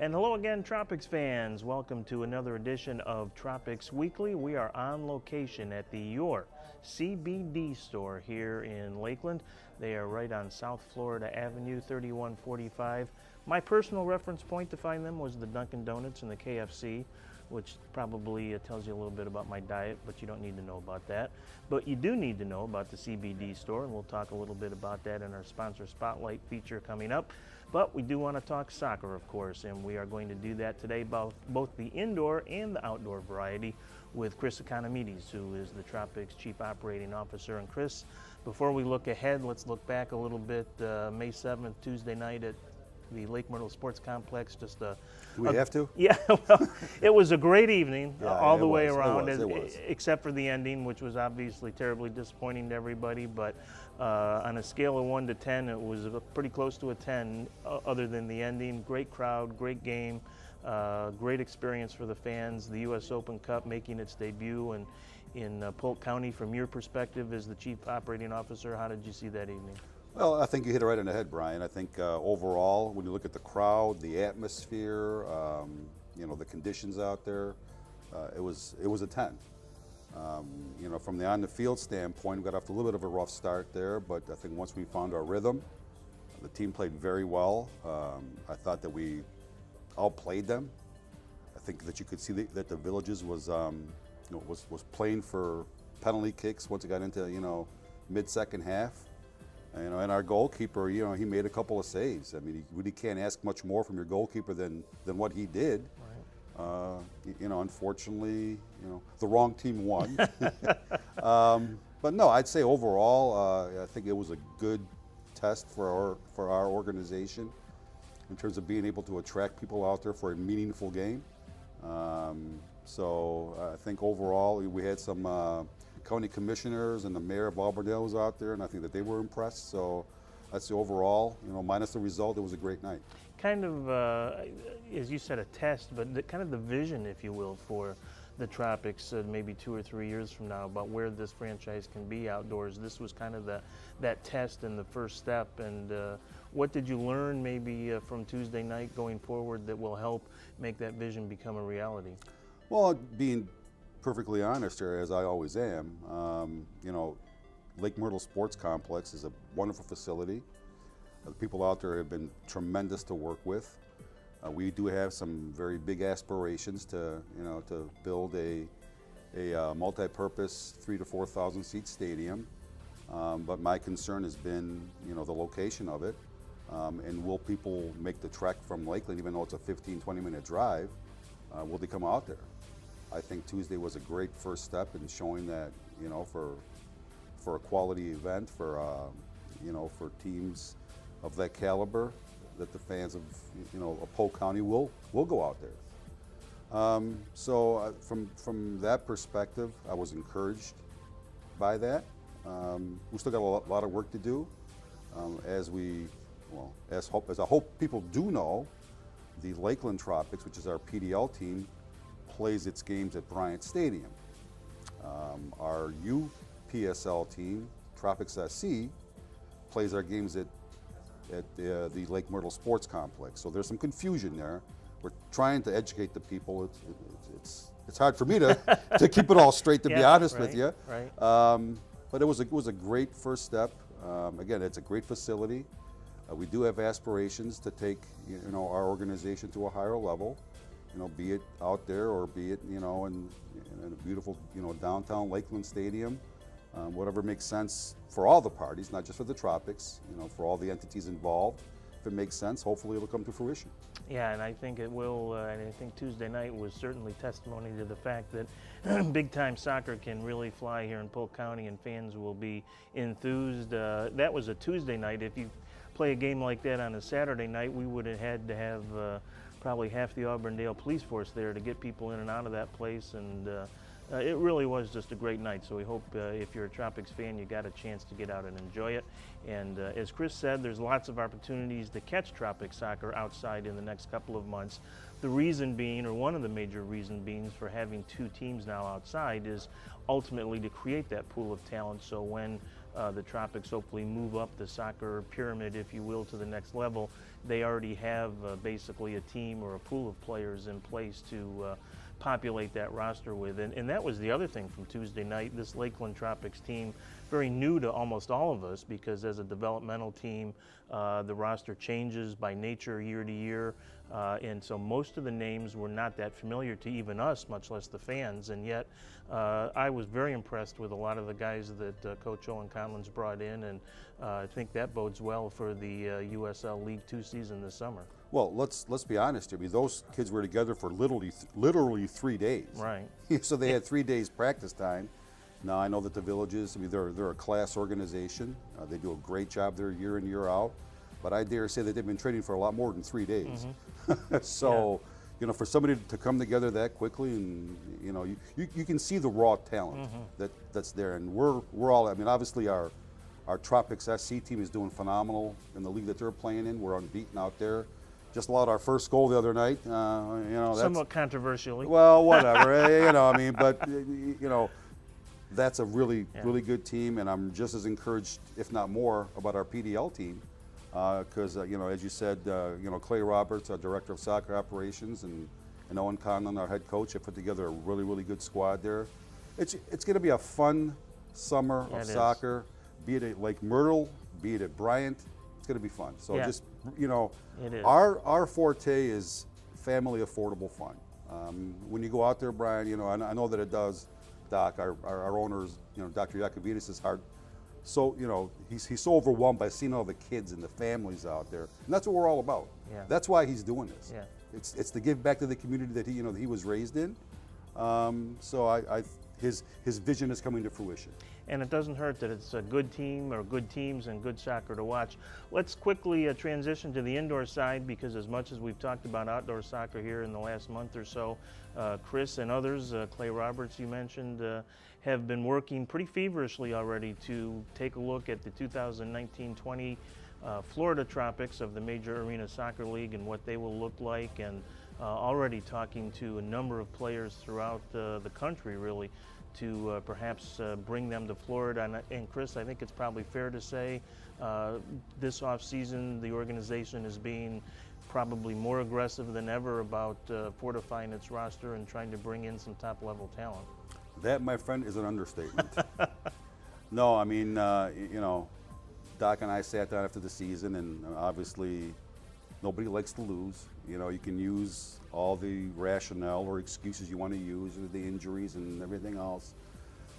And hello again, Tropics fans. Welcome to another edition of Tropics Weekly. We are on location at the Your CBD Store here in Lakeland. They are right on South Florida Avenue, 3145. My personal reference point to find them was the Dunkin' Donuts and the KFC, which probably tells you a little bit about my diet, but you don't need to know about that. But you do need to know about the CBD store, and we'll talk a little bit about that in our sponsor spotlight feature coming up. But we do want to talk soccer, of course, and we are going to do that today, both the indoor and the outdoor variety, with Chris Economides, who is the Tropics Chief Operating Officer. And Chris, before we look ahead, let's look back a little bit. May 7th, Tuesday night at the Lake Myrtle Sports Complex. Do we have to? Yeah, well, it was a great evening all the way around, it was. except for the ending, which was obviously terribly disappointing to everybody. But on a scale of 1 to 10, it was pretty close to a 10, other than the ending. Great crowd, great game, great experience for the fans. The U.S. Open Cup making its debut in Polk County. From your perspective as the Chief Operating Officer, how did you see that evening? Well, I think you hit it right on the head, Brian. I think overall, when you look at the crowd, the atmosphere, the conditions out there, it was a 10. From the on-the-field standpoint, we got off to a little bit of a rough start there, but I think once we found our rhythm, the team played very well. I thought that we outplayed them. I think that you could see that the Villages was playing for penalty kicks once it got into mid-second half. And our goalkeeper, he made a couple of saves. I mean, you really can't ask much more from your goalkeeper than what he did. Right. Unfortunately, the wrong team won. But no, I'd say overall, I think it was a good test for our organization in terms of being able to attract people out there for a meaningful game. So I think overall, we had some county commissioners and the mayor of Alberdale was out there, and I think that they were impressed. So that's the overall, minus the result, it was a great night. Kind of, as you said, a test, but kind of the vision, if you will, for the Tropics maybe 2 or 3 years from now about where this franchise can be outdoors. This was kind of that test and the first step. And what did you learn maybe from Tuesday night going forward that will help make that vision become a reality? Well, being perfectly honest here, as I always am, Lake Myrtle Sports Complex is a wonderful facility. The people out there have been tremendous to work with. We do have some very big aspirations to build a multi-purpose 3,000 to 4,000 seat stadium. But my concern has been, the location of it, and will people make the trek from Lakeland, even though it's a 15-20 minute drive? Will they come out there? I think Tuesday was a great first step in showing that, for a quality event, for teams of that caliber, that the fans of Polk County will go out there. So from that perspective, I was encouraged by that. We still got a lot of work to do. As I hope people do know, the Lakeland Tropics, which is our PDL team, plays its games at Bryant Stadium. Our UPSL team, Tropics SC, plays our games at the Lake Myrtle Sports Complex. So there's some confusion there. We're trying to educate the people. It's hard for me to keep it all straight, to be honest with you. Right. But it was a great first step. Again, it's a great facility. We do have aspirations to take our organization to a higher level. Be it out there or be it, in a beautiful, downtown Lakeland Stadium, whatever makes sense for all the parties, not just for the Tropics, for all the entities involved. If it makes sense, hopefully it'll come to fruition. Yeah, and I think it will, and I think Tuesday night was certainly testimony to the fact that big-time soccer can really fly here in Polk County and fans will be enthused. That was a Tuesday night. If you play a game like that on a Saturday night, we would have had to have probably half the Auburndale police force there to get people in and out of that place, and it really was just a great night. So we hope if you're a Tropics fan, you got a chance to get out and enjoy it. And as Chris said, there's lots of opportunities to catch Tropics soccer outside in the next couple of months. The reason being, or one of the major reasons being for having 2 teams now outside, is ultimately to create that pool of talent. So when the Tropics hopefully move up the soccer pyramid, if you will, to the next level, they already have basically a team or a pool of players in place to populate that roster with. And that was the other thing from Tuesday night. This Lakeland Tropics team, very new to almost all of us, because as a developmental team, the roster changes by nature year to year. And so most of the names were not that familiar to even us, much less the fans. And yet I was very impressed with a lot of the guys that Coach Owen Conlon's brought in, and I think that bodes well for the USL League 2 season this summer. Well, let's be honest here. I mean, those kids were together for literally 3 days. Right. So they had 3 days practice time. Now I know that the Villages, I mean, they're a class organization. They do a great job there year in, year out. But I dare say that they've been training for a lot more than 3 days. So, you know, for somebody to come together that quickly, and you know, you can see the raw talent that's there. And we're all, I mean, obviously our Tropics SC team is doing phenomenal in the league that they're playing in. We're unbeaten out there. Just allowed our first goal the other night. You know, that's somewhat controversially. Well, whatever. You know, I mean, but you know, that's a really good team, and I'm just as encouraged, if not more, about our PDL team, because you know, as you said, you know, Clay Roberts, our director of soccer operations, and Owen Conlon, our head coach, have put together a really good squad there. It's going to be a fun summer of soccer, be it at Lake Myrtle, be it at Bryant. It's going to be fun. So just, you know, our forte is family affordable fun. When you go out there, Brian, you know, I know that it does. Doc, our owners, you know, Dr. Yacovides is hard. So, you know, he's so overwhelmed by seeing all the kids and the families out there. And that's what we're all about. Yeah. That's why he's doing this. Yeah. It's to give back to the community that he was raised in. So his vision is coming to fruition. And it doesn't hurt that it's a good team or good teams and good soccer to watch. Let's quickly transition to the indoor side, because as much as we've talked about outdoor soccer here in the last month or so, Chris and others, Clay Roberts you mentioned, have been working pretty feverishly already to take a look at the 2019-20 Florida Tropics of the Major Arena Soccer League and what they will look like, and already talking to a number of players throughout the country, really, to perhaps bring them to Florida. And Chris, I think it's probably fair to say this off-season the organization is being probably more aggressive than ever about fortifying its roster and trying to bring in some top-level talent. That, my friend, is an understatement. No, I mean, you know, Doc and I sat down after the season, and obviously nobody likes to lose. You know, you can use all the rationale or excuses you want to use, the injuries and everything else.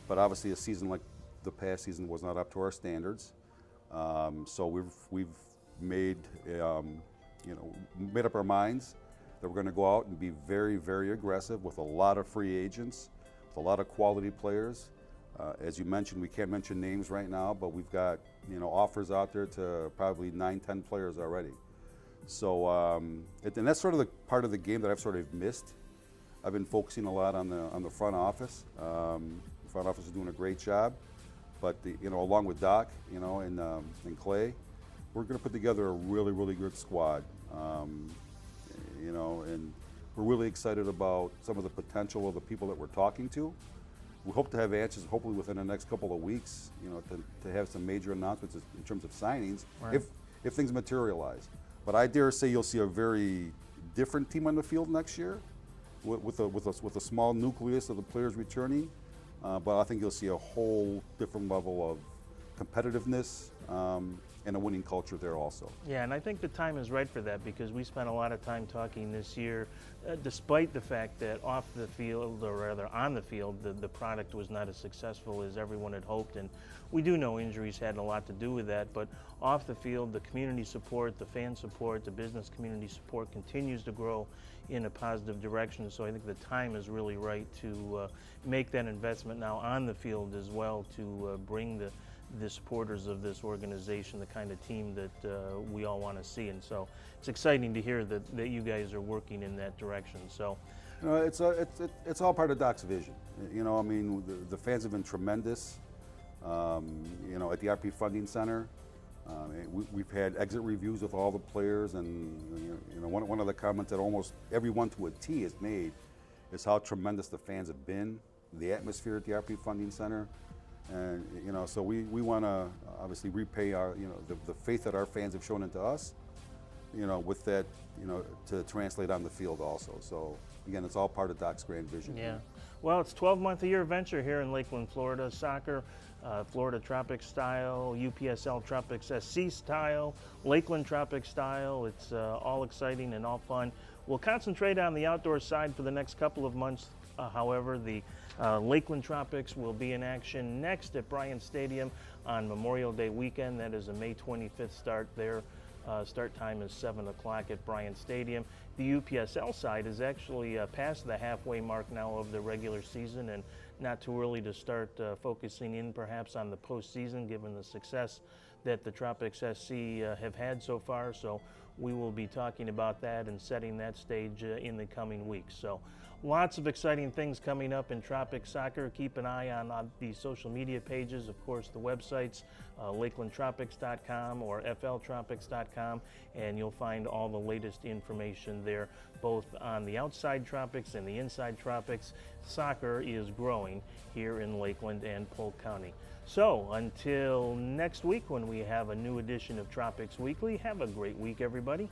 But obviously a season like the past season was not up to our standards. So we've made, you know, made up our minds that we're going to go out and be very aggressive with a lot of free agents, with a lot of quality players. As you mentioned, we can't mention names right now, but we've got, you know, offers out there to probably 9-10 players already. So, and that's sort of the part of the game that I've sort of missed. I've been focusing a lot on the front office. The front office is doing a great job, but you know, along with Doc, you know, and Clay, we're going to put together a really good squad. You know, and we're really excited about some of the potential of the people that we're talking to. We hope to have answers hopefully within the next couple of weeks. You know, to have some major announcements in terms of signings, if things materialize. But I dare say you'll see a very different team on the field next year, with a small nucleus of the players returning. But I think you'll see a whole different level of competitiveness and a winning culture there also. Yeah, and I think the time is right for that, because we spent a lot of time talking this year, despite the fact that off the field, or rather on the field, the product was not as successful as everyone had hoped. And we do know injuries had a lot to do with that, but off the field, the community support, the fan support, the business community support continues to grow in a positive direction. So I think the time is really right to make that investment now on the field as well, to bring the supporters of this organization the kind of team that we all want to see. And so it's exciting to hear that you guys are working in that direction. So, you know, it's all part of Doc's vision. You know, I mean, the fans have been tremendous. You know, at the RP Funding Center, we've had exit reviews with all the players, and you know, one of the comments that almost everyone to a T has made is how tremendous the fans have been, the atmosphere at the RP Funding Center. And so we want to obviously repay our the faith that our fans have shown into us, with that to translate on the field also. So again, it's all part of Doc's grand vision. Yeah. Well, it's a 12-month-a-year venture here in Lakeland, Florida. Soccer, Florida Tropics style, UPSL Tropics SC style, Lakeland Tropics style. It's all exciting and all fun. We'll concentrate on the outdoor side for the next couple of months. However, the Lakeland Tropics will be in action next at Bryan Stadium on Memorial Day weekend. That is a May 25th start there. Start time is 7 o'clock at Bryan Stadium. The UPSL side is actually past the halfway mark now of the regular season, and not too early to start focusing in perhaps on the postseason given the success that the Tropics SC have had so far. So we will be talking about that and setting that stage in the coming weeks. So lots of exciting things coming up in Tropics soccer. Keep an eye on the social media pages, of course, the websites, lakelandtropics.com or fltropics.com, and you'll find all the latest information there, both on the outside Tropics and the inside Tropics. Soccer is growing here in Lakeland and Polk County. So until next week when we have a new edition of Tropics Weekly, have a great week, everybody.